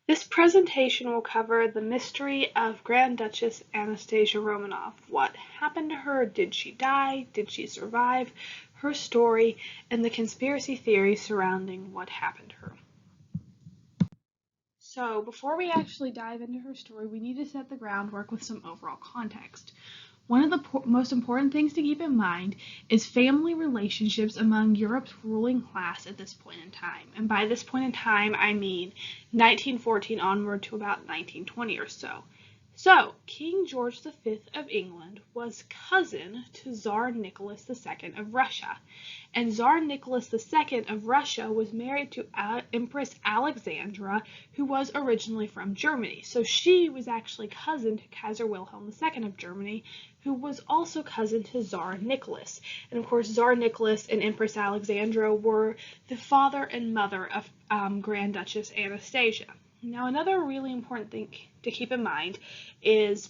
This presentation will cover the mystery of Grand Duchess Anastasia Romanov. What happened to her? Did she die? Did she survive? Her story and the conspiracy theories surrounding what happened to her. So before we actually dive into her story, we need to set the groundwork with some overall context. One of the most important things to keep in mind is family relationships among Europe's ruling class at this point in time. And by this point in time, I mean 1914 onward to about 1920 or so. So, King George V of England was cousin to Tsar Nicholas II of Russia. And Tsar Nicholas II of Russia was married to Empress Alexandra, who was originally from Germany. So she was actually cousin to Kaiser Wilhelm II of Germany, who was also cousin to Tsar Nicholas. And of course, Tsar Nicholas and Empress Alexandra were the father and mother of Grand Duchess Anastasia. Now, another really important thing to keep in mind is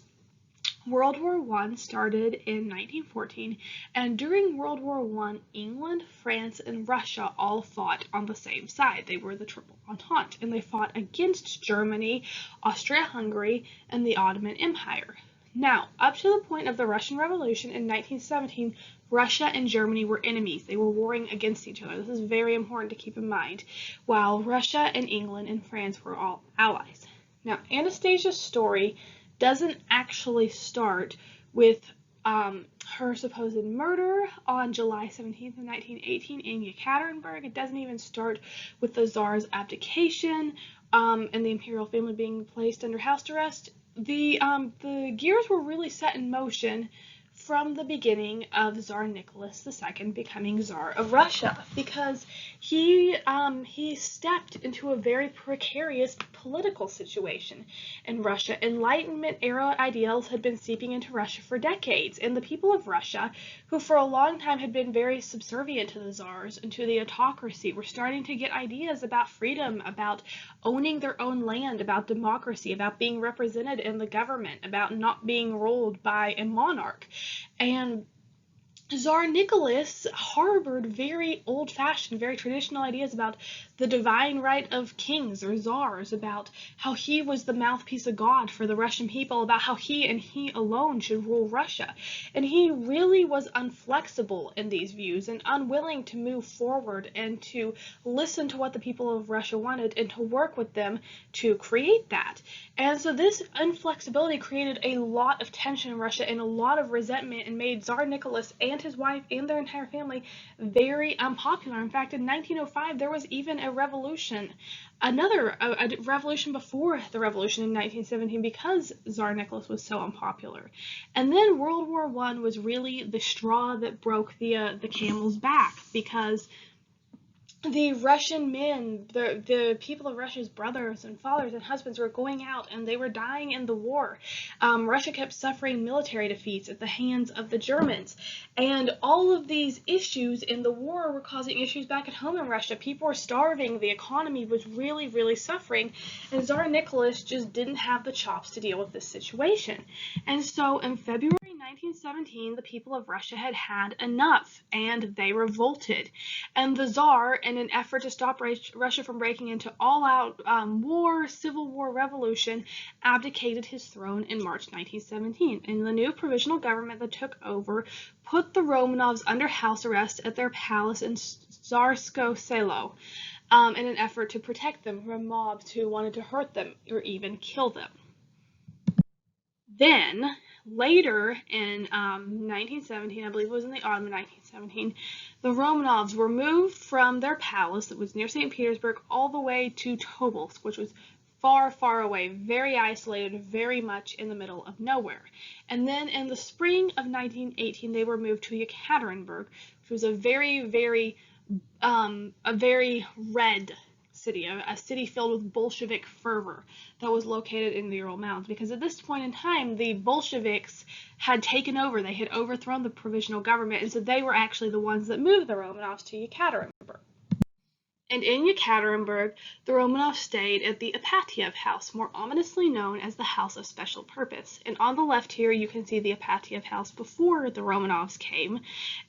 World War I started in 1914, and during World War I, England, France, and Russia all fought on the same side. They were the Triple Entente, and they fought against Germany, Austria-Hungary, and the Ottoman Empire. Now, up to the point of the Russian Revolution in 1917, Russia and Germany were enemies. They were warring against each other. This is very important to keep in mind, while Russia and England and France were all allies. Now, Anastasia's story doesn't actually start with her supposed murder on July 17th of 1918 in Yekaterinburg. It doesn't even start with the Tsar's abdication and the imperial family being placed under house arrest. The gears were really set in motion from the beginning of Tsar Nicholas II becoming Tsar of Russia, because he stepped into a very precarious political situation in Russia. Enlightenment era ideals had been seeping into Russia for decades, and the people of Russia, who for a long time had been very subservient to the Tsars and to the autocracy, were starting to get ideas about freedom, about owning their own land, about democracy, about being represented in the government, about not being ruled by a monarch. And Tsar Nicholas harbored very old-fashioned, very traditional ideas about the divine right of kings or czars, about how he was the mouthpiece of God for the Russian people, about how he and he alone should rule Russia. And he really was inflexible in these views and unwilling to move forward and to listen to what the people of Russia wanted and to work with them to create that. And so this inflexibility created a lot of tension in Russia and a lot of resentment, and made Tsar Nicholas and his wife and their entire family very unpopular. In fact, in 1905, there was even a revolution, a revolution before the revolution in 1917, because Tsar Nicholas was so unpopular. And then World War I was really the straw that broke the camel's back, because the Russian men, the people of Russia's brothers and fathers and husbands were going out and they were dying in the war. Russia kept suffering military defeats at the hands of the Germans. And all of these issues in the war were causing issues back at home in Russia. People were starving. The economy was really, really suffering. And Tsar Nicholas just didn't have the chops to deal with this situation. And so in February 1917, the people of Russia had had enough, and they revolted. And the Tsar, in an effort to stop Russia from breaking into all-out war, civil war revolution, abdicated his throne in March 1917. And the new provisional government that took over put the Romanovs under house arrest at their palace in Tsarskoye Selo in an effort to protect them from mobs who wanted to hurt them or even kill them. Then, later in 1917, I believe it was in the autumn of 1917, the Romanovs were moved from their palace that was near St. Petersburg all the way to Tobolsk, which was far, far away, very isolated, very much in the middle of nowhere. And then in the spring of 1918, they were moved to Yekaterinburg, which was a very, very red city, a city filled with Bolshevik fervor that was located in the Ural Mountains, because at this point in time, the Bolsheviks had taken over. They had overthrown the provisional government, and so they were actually the ones that moved the Romanovs to Yekaterinburg. And in Yekaterinburg, the Romanovs stayed at the Ipatiev house, more ominously known as the House of Special Purpose. And on the left here, you can see the Ipatiev house before the Romanovs came,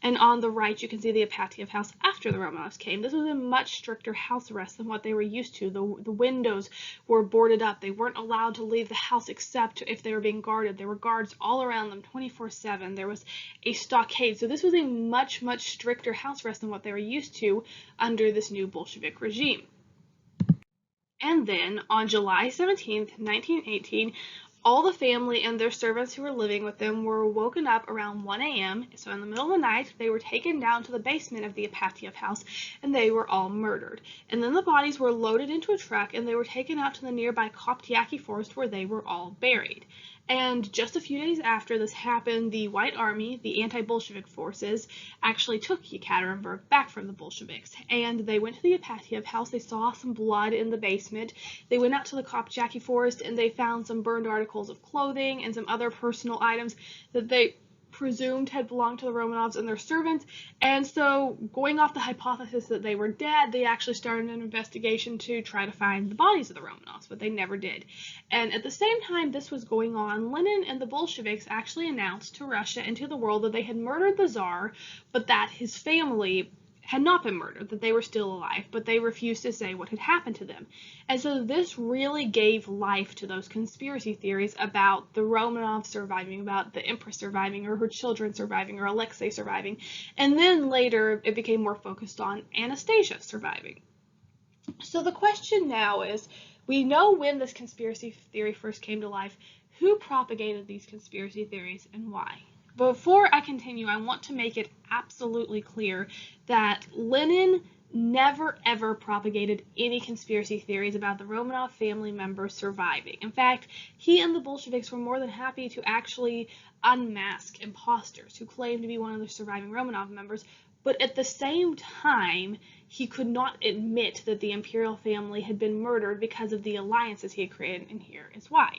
and on the right, you can see the Ipatiev house after the Romanovs came. This was a much stricter house arrest than what they were used to. The windows were boarded up. They weren't allowed to leave the house except if they were being guarded. There were guards all around them 24/7. There was a stockade. So this was a much, much stricter house arrest than what they were used to under this new Bolshevik regime. And then on July 17th, 1918, all the family and their servants who were living with them were woken up around 1 a.m. So in the middle of the night, they were taken down to the basement of the Ipatiev house, and they were all murdered. And then the bodies were loaded into a truck, and they were taken out to the nearby Koptyaki forest where they were all buried. And just a few days after this happened, the White Army, the anti-Bolshevik forces, actually took Yekaterinburg back from the Bolsheviks. And they went to the Ipatiev house. They saw some blood in the basement. They went out to the Koptyaki forest, and they found some burned articles of clothing and some other personal items that they presumed had belonged to the Romanovs and their servants. And so, going off the hypothesis that they were dead, they actually started an investigation to try to find the bodies of the Romanovs, but they never did. And at the same time this was going on, Lenin and the Bolsheviks actually announced to Russia and to the world that they had murdered the Tsar, but that his family had not been murdered, that they were still alive, but they refused to say what had happened to them. And so this really gave life to those conspiracy theories about the Romanovs surviving, about the Empress surviving, or her children surviving, or Alexei surviving. And then later it became more focused on Anastasia surviving. So the question now is, we know when this conspiracy theory first came to life. Who propagated these conspiracy theories and why? Before I continue, I want to make it absolutely clear that Lenin never ever propagated any conspiracy theories about the Romanov family members surviving. In fact, he and the Bolsheviks were more than happy to actually unmask imposters who claimed to be one of the surviving Romanov members, but at the same time, he could not admit that the imperial family had been murdered because of the alliances he had created, and here is why.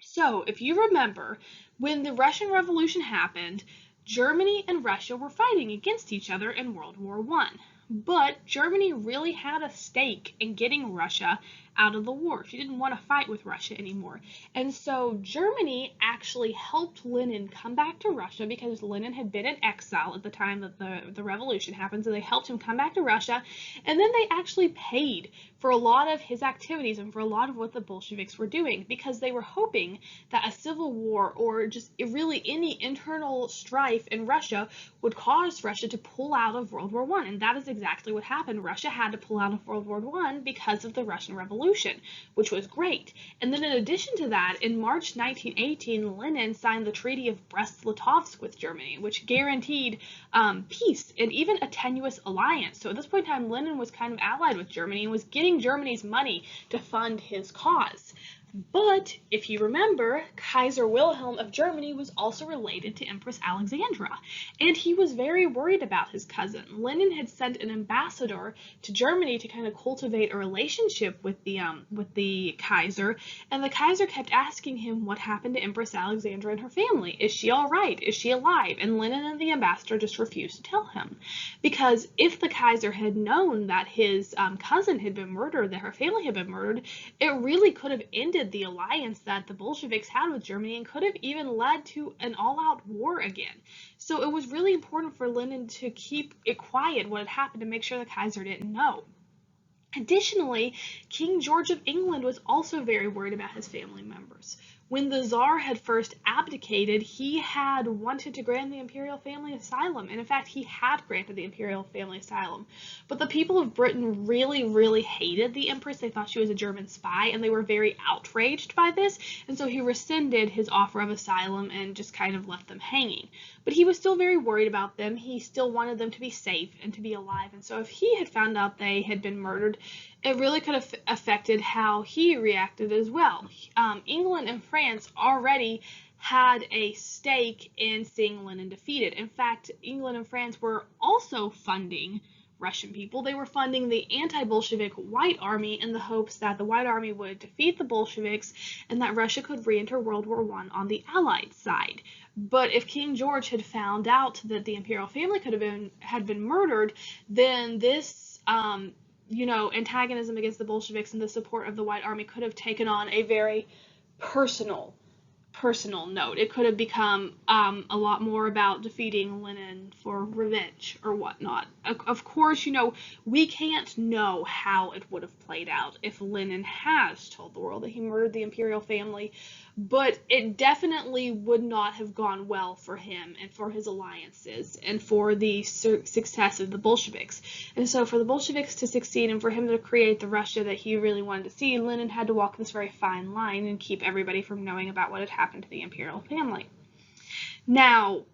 So, if you remember, when the Russian Revolution happened, Germany and Russia were fighting against each other in World War I. But Germany really had a stake in getting Russia out of the war. She didn't want to fight with Russia anymore. And so Germany actually helped Lenin come back to Russia because Lenin had been in exile at the time that the revolution happened. So they helped him come back to Russia. And then they actually paid for a lot of his activities and for a lot of what the Bolsheviks were doing because they were hoping that a civil war or just really any internal strife in Russia would cause Russia to pull out of World War I. And that is exactly what happened. Russia had to pull out of World War I because of the Russian Revolution, which was great. And then in addition to that, in March 1918, Lenin signed the Treaty of Brest-Litovsk with Germany, which guaranteed peace and even a tenuous alliance. So at this point in time, Lenin was kind of allied with Germany and was getting Germany's money to fund his cause. But, if you remember, Kaiser Wilhelm of Germany was also related to Empress Alexandra, and he was very worried about his cousin. Lenin had sent an ambassador to Germany to kind of cultivate a relationship with the Kaiser, and the Kaiser kept asking him what happened to Empress Alexandra and her family. Is she all right? Is she alive? And Lenin and the ambassador just refused to tell him, because if the Kaiser had known that his cousin had been murdered, that her family had been murdered, it really could have ended the alliance that the Bolsheviks had with Germany and could have even led to an all-out war again. So it was really important for Lenin to keep it quiet what had happened to make sure the Kaiser didn't know. Additionally, King George of England was also very worried about his family members. When the Tsar had first abdicated, he had wanted to grant the imperial family asylum, and in fact, he had granted the imperial family asylum. But the people of Britain really, really hated the Empress. They thought she was a German spy, and they were very outraged by this, and so he rescinded his offer of asylum and just kind of left them hanging. But he was still very worried about them. He still wanted them to be safe and to be alive, and so if he had found out they had been murdered, it really could have affected how he reacted as well. England and France already had a stake in seeing Lenin defeated. In fact, England and France were also funding Russian people. They were funding the anti-Bolshevik White Army in the hopes that the White Army would defeat the Bolsheviks and that Russia could re-enter World War I on the Allied side. But if King George had found out that the imperial family had been murdered, then this antagonism against the Bolsheviks and the support of the White Army could have taken on a very personal note. It could have become a lot more about defeating Lenin for revenge or whatnot. Of course, we can't know how it would have played out if Lenin has told the world that he murdered the imperial family, but it definitely would not have gone well for him and for his alliances and for the success of the Bolsheviks. And so for the Bolsheviks to succeed and for him to create the Russia that he really wanted to see, Lenin had to walk this very fine line and keep everybody from knowing about what had happened to the imperial family. Now,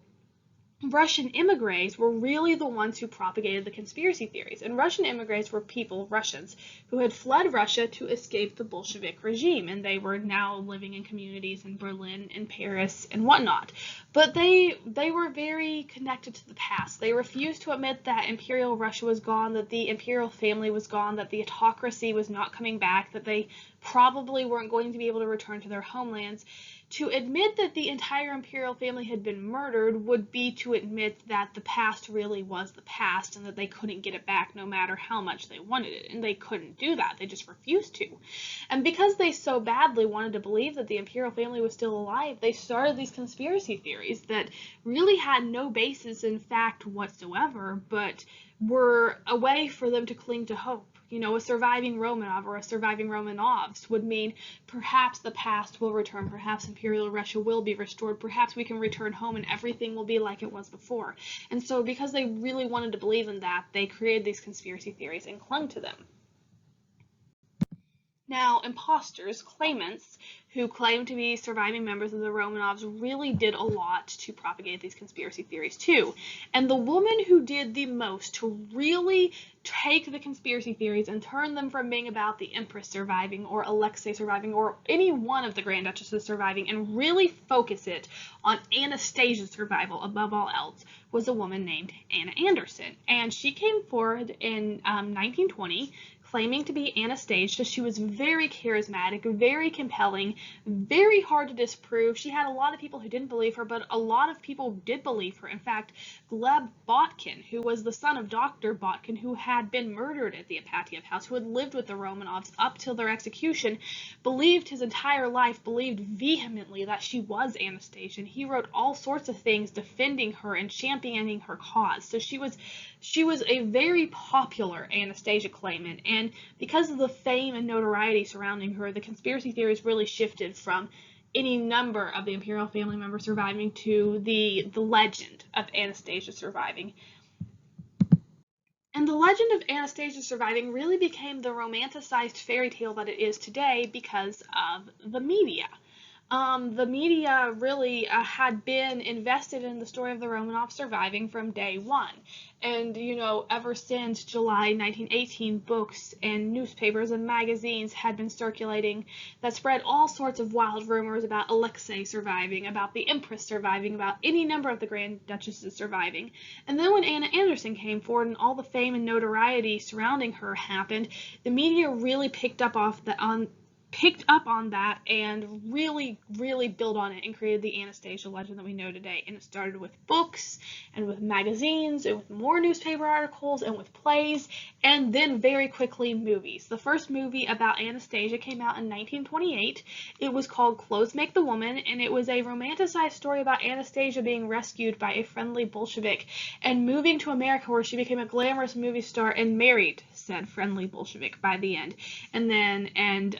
Russian immigrants were really the ones who propagated the conspiracy theories, and Russian immigrants were Russians, who had fled Russia to escape the Bolshevik regime, and they were now living in communities in Berlin and Paris and whatnot. But they were very connected to the past. They refused to admit that Imperial Russia was gone, that the imperial family was gone, that the autocracy was not coming back, that they probably weren't going to be able to return to their homelands. To admit that the entire imperial family had been murdered would be to admit that the past really was the past and that they couldn't get it back no matter how much they wanted it. And they couldn't do that. They just refused to. And because they so badly wanted to believe that the imperial family was still alive, they started these conspiracy theories that really had no basis in fact whatsoever, but were a way for them to cling to hope. A surviving Romanov or a surviving Romanovs would mean perhaps the past will return, perhaps Imperial Russia will be restored, perhaps we can return home and everything will be like it was before. And so because they really wanted to believe in that, they created these conspiracy theories and clung to them. Now, imposters, claimants, who claim to be surviving members of the Romanovs really did a lot to propagate these conspiracy theories too. And the woman who did the most to really take the conspiracy theories and turn them from being about the Empress surviving or Alexei surviving or any one of the Grand Duchesses surviving and really focus it on Anastasia's survival above all else was a woman named Anna Anderson. And she came forward in 1920 claiming to be Anastasia. She was very charismatic, very compelling, very hard to disprove. She had a lot of people who didn't believe her, but a lot of people did believe her. In fact, Gleb Botkin, who was the son of Dr. Botkin, who had been murdered at the Ipatiev house, who had lived with the Romanovs up till their execution, believed his entire life, believed vehemently that she was Anastasia. And he wrote all sorts of things defending her and championing her cause. So she was a very popular Anastasia claimant, and because of the fame and notoriety surrounding her, the conspiracy theories really shifted from any number of the imperial family members surviving to the legend of Anastasia surviving. And the legend of Anastasia surviving really became the romanticized fairy tale that it is today because of the media. The media really had been invested in the story of the Romanovs surviving from day one. And, ever since July 1918, books and newspapers and magazines had been circulating that spread all sorts of wild rumors about Alexei surviving, about the Empress surviving, about any number of the Grand Duchesses surviving. And then when Anna Anderson came forward and all the fame and notoriety surrounding her happened, the media really picked up on that and really built on it and created the Anastasia legend that we know today. And it started with books and with magazines and with more newspaper articles and with plays and then very quickly movies. The first movie about Anastasia came out in 1928. It was called Clothes Make the Woman, and it was a romanticized story about Anastasia being rescued by a friendly Bolshevik and moving to America, where she became a glamorous movie star and married said friendly Bolshevik by the end. And then in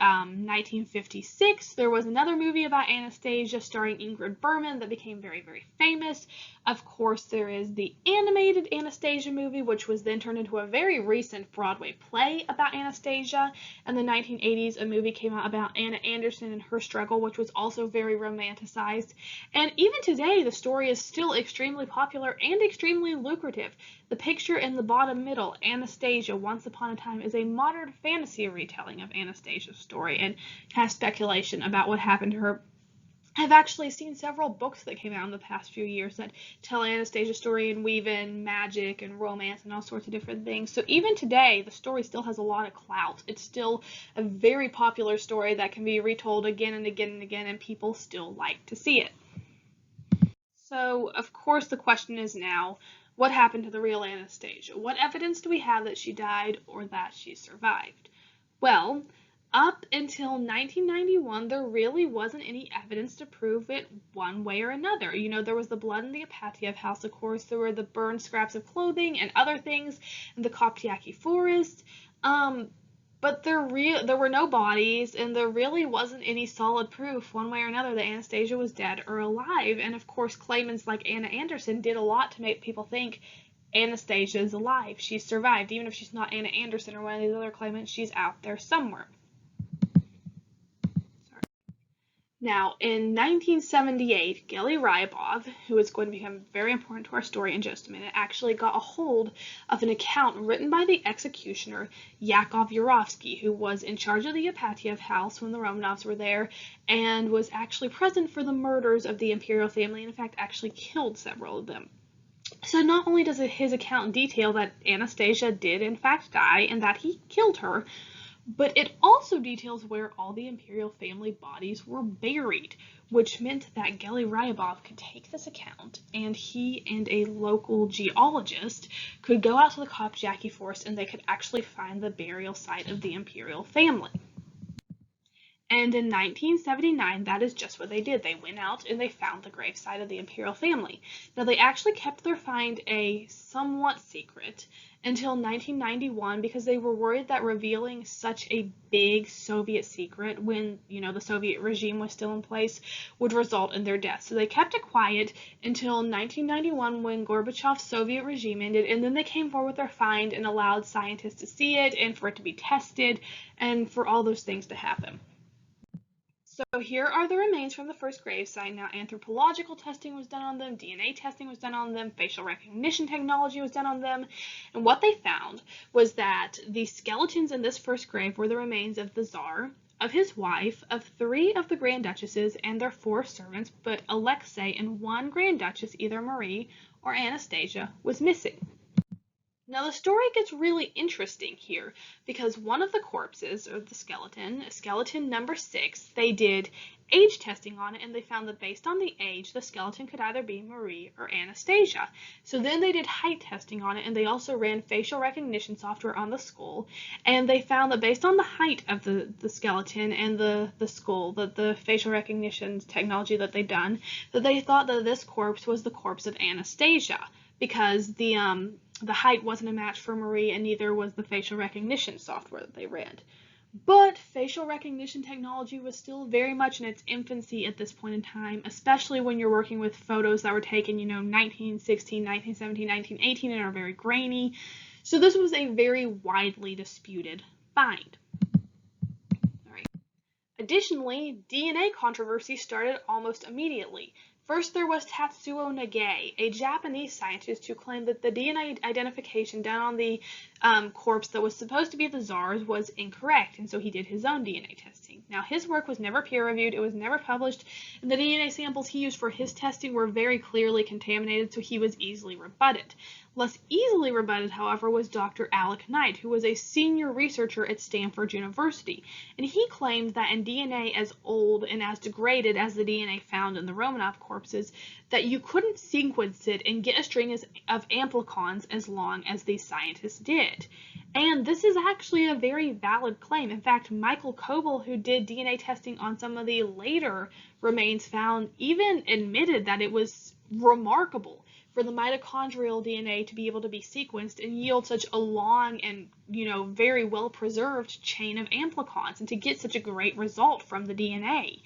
1956, there was another movie about Anastasia starring Ingrid Bergman that became very, very famous. Of course, there is the animated Anastasia movie, which was then turned into a very recent Broadway play about Anastasia. In the 1980s, a movie came out about Anna Anderson and her struggle, which was also very romanticized. And even today, the story is still extremely popular and extremely lucrative. The picture in the bottom middle, Anastasia, Once Upon a Time, is a modern fantasy retelling of Anastasia's story and has speculation about what happened to her. I've actually seen several books that came out in the past few years that tell Anastasia's story and weave in magic and romance and all sorts of different things. So even today, the story still has a lot of clout. It's still a very popular story that can be retold again and again and again, and people still like to see it. So, of course, the question is now, What happened to the real Anastasia? What evidence do we have that she died or that she survived? Well, up until 1991, there really wasn't any evidence to prove it one way or another. You know, there was the blood in the Apatiev house, of course, there were the burned scraps of clothing and other things in the Koptyaki forest, but there were no bodies, and there really wasn't any solid proof one way or another that Anastasia was dead or alive. And of course, claimants like Anna Anderson did a lot to make people think Anastasia is alive. She survived. Even if she's not Anna Anderson or one of these other claimants, she's out there somewhere. Now, in 1978, Geli Ryabov, who is going to become very important to our story in just a minute, actually got a hold of an account written by the executioner Yakov Yurovsky, who was in charge of the Apatiev house when the Romanovs were there and was actually present for the murders of the imperial family and, in fact, actually killed several of them. So not only does his account detail that Anastasia did, in fact, die and that he killed her, but it also details where all the imperial family bodies were buried, which meant that Geli Ryabov could take this account, and he and a local geologist could go out to the Koptyaki forest and they could actually find the burial site of the imperial family. And in 1979, that is just what they did. They went out and they found the gravesite of the imperial family. Now, they actually kept their find a somewhat secret until 1991 because they were worried that revealing such a big Soviet secret when, you know, the Soviet regime was still in place would result in their death. So they kept it quiet until 1991 when Gorbachev's Soviet regime ended, and then they came forward with their find and allowed scientists to see it and for it to be tested and for all those things to happen. So here are the remains from the first gravesite. Now, anthropological testing was done on them, DNA testing was done on them, facial recognition technology was done on them, and what they found was that the skeletons in this first grave were the remains of the Tsar, of his wife, of 3 of the Grand Duchesses, and their 4 servants, but Alexei and 1 Grand Duchess, either Marie or Anastasia, was missing. Now the story gets really interesting here because one of the corpses, or the skeleton number 6, they did age testing on it and they found that based on the age, the skeleton could either be Marie or Anastasia. So then they did height testing on it and they also ran facial recognition software on the skull, and they found that based on the height of the skeleton and the skull, that the facial recognition technology that they'd done, that they thought that this corpse was the corpse of Anastasia because the height wasn't a match for Marie, and neither was the facial recognition software that they ran. But facial recognition technology was still very much in its infancy at this point in time, especially when you're working with photos that were taken, 1916, 1917, 1918, and are very grainy. So this was a very widely disputed find. All right. Additionally, DNA controversy started almost immediately. First, there was Tatsuo Nage, a Japanese scientist who claimed that the DNA identification done on the corpse that was supposed to be the Tsar's was incorrect, and so he did his own DNA testing. Now, his work was never peer-reviewed, it was never published, and the DNA samples he used for his testing were very clearly contaminated, so he was easily rebutted. Less easily rebutted, however, was Dr. Alec Knight, who was a senior researcher at Stanford University, and he claimed that in DNA as old and as degraded as the DNA found in the Romanov corpses, that you couldn't sequence it and get a string of amplicons as long as these scientists did. And this is actually a very valid claim. In fact, Michael Coble, who did DNA testing on some of the later remains found, even admitted that it was remarkable for the mitochondrial DNA to be able to be sequenced and yield such a long and, very well preserved chain of amplicons and to get such a great result from the DNA.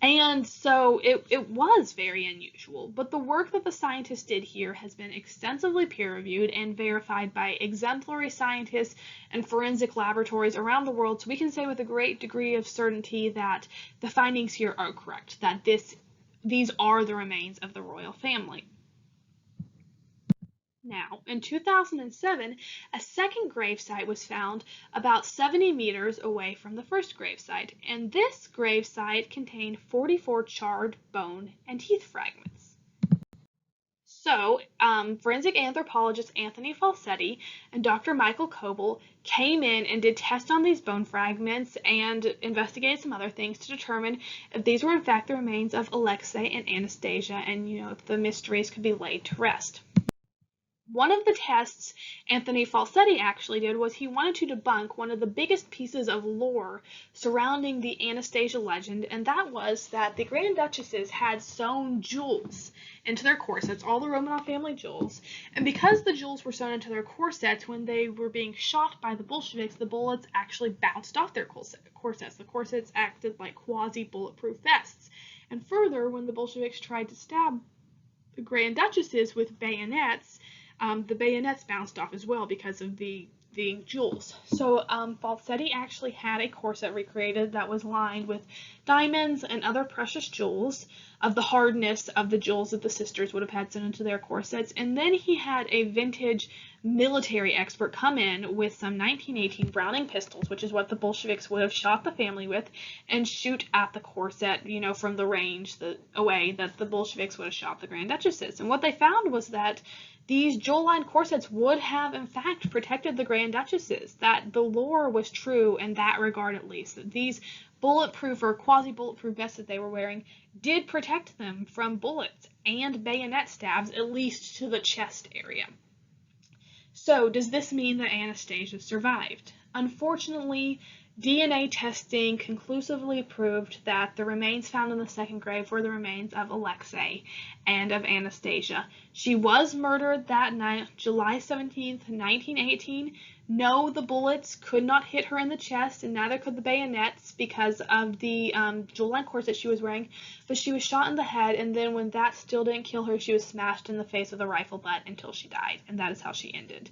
And so it was very unusual, but the work that the scientists did here has been extensively peer-reviewed and verified by exemplary scientists and forensic laboratories around the world, so we can say with a great degree of certainty that the findings here are correct, that these are the remains of the royal family. Now, in 2007, a second gravesite was found about 70 meters away from the first gravesite, and this gravesite contained 44 charred bone and teeth fragments. So, forensic anthropologist Anthony Falsetti and Dr. Michael Coble came in and did tests on these bone fragments and investigated some other things to determine if these were in fact the remains of Alexei and Anastasia, and if the mysteries could be laid to rest. One of the tests Anthony Falsetti actually did was he wanted to debunk one of the biggest pieces of lore surrounding the Anastasia legend, and that was that the Grand Duchesses had sewn jewels into their corsets, all the Romanov family jewels, and because the jewels were sewn into their corsets, when they were being shot by the Bolsheviks, the bullets actually bounced off their corsets. The corsets acted like quasi-bulletproof vests. And further, when the Bolsheviks tried to stab the Grand Duchesses with bayonets, the bayonets bounced off as well because of the jewels. So Falsetti actually had a corset recreated that was lined with diamonds and other precious jewels of the hardness of the jewels that the sisters would have had sent into their corsets. And then he had a vintage military expert come in with some 1918 Browning pistols, which is what the Bolsheviks would have shot the family with, and shoot at the corset, from the range away that the Bolsheviks would have shot the Grand Duchesses. And what they found was that these jewel-lined corsets would have, in fact, protected the Grand Duchesses, that the lore was true in that regard at least, that these bulletproof or quasi-bulletproof vests that they were wearing did protect them from bullets and bayonet stabs, at least to the chest area. So, does this mean that Anastasia survived? Unfortunately, DNA testing conclusively proved that the remains found in the second grave were the remains of Alexei and of Anastasia. She was murdered that night, July 17th, 1918. No, the bullets could not hit her in the chest, and neither could the bayonets because of the jewel-lined corset she was wearing, but she was shot in the head, and then when that still didn't kill her, she was smashed in the face with a rifle butt until she died, and that is how she ended.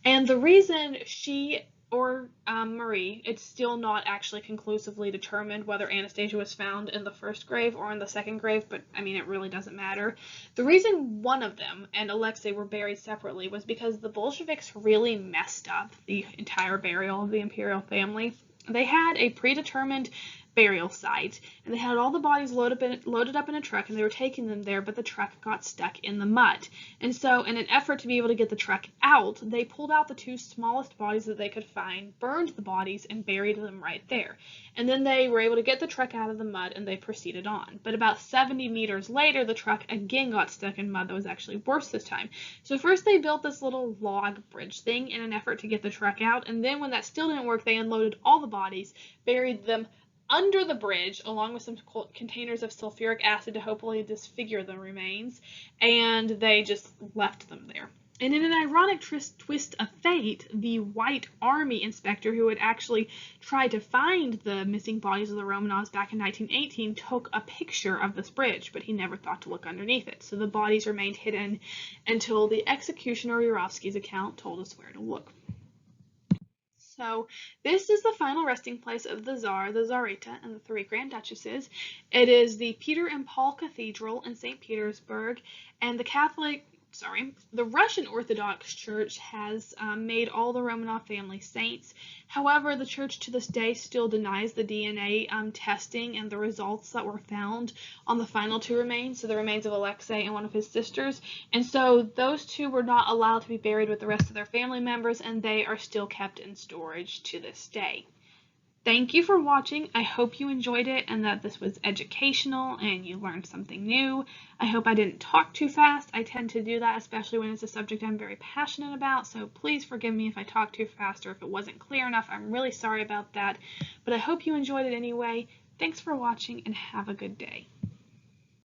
And the reason she or Marie, it's still not actually conclusively determined whether Anastasia was found in the first grave or in the second grave, but it really doesn't matter. The reason one of them and Alexei were buried separately was because the Bolsheviks really messed up the entire burial of the imperial family. They had a predetermined burial site, and they had all the bodies loaded up in a truck, and they were taking them there, but the truck got stuck in the mud. And so, in an effort to be able to get the truck out, they pulled out the two smallest bodies that they could find, burned the bodies, and buried them right there. And then they were able to get the truck out of the mud, and they proceeded on. But about 70 meters later, the truck again got stuck in mud that was actually worse this time. So first they built this little log bridge thing in an effort to get the truck out, and then when that still didn't work, they unloaded all the bodies, buried them under the bridge, along with some containers of sulfuric acid to hopefully disfigure the remains, and they just left them there. And in an ironic twist of fate, the White Army inspector who had actually tried to find the missing bodies of the Romanovs back in 1918 took a picture of this bridge, but he never thought to look underneath it. So the bodies remained hidden until the executioner Yurovsky's account told us where to look. So this is the final resting place of the Tsar, the Tsarita, and the three Grand Duchesses. It is the Peter and Paul Cathedral in St. Petersburg, and the Russian Orthodox Church has made all the Romanov family saints. However, the church to this day still denies the DNA testing and the results that were found on the final two remains, so the remains of Alexei and one of his sisters. And so those two were not allowed to be buried with the rest of their family members, and they are still kept in storage to this day. Thank you for watching. I hope you enjoyed it and that this was educational and you learned something new. I hope I didn't talk too fast. I tend to do that, especially when it's a subject I'm very passionate about, so please forgive me if I talk too fast or if it wasn't clear enough. I'm really sorry about that, but I hope you enjoyed it anyway. Thanks for watching and have a good day.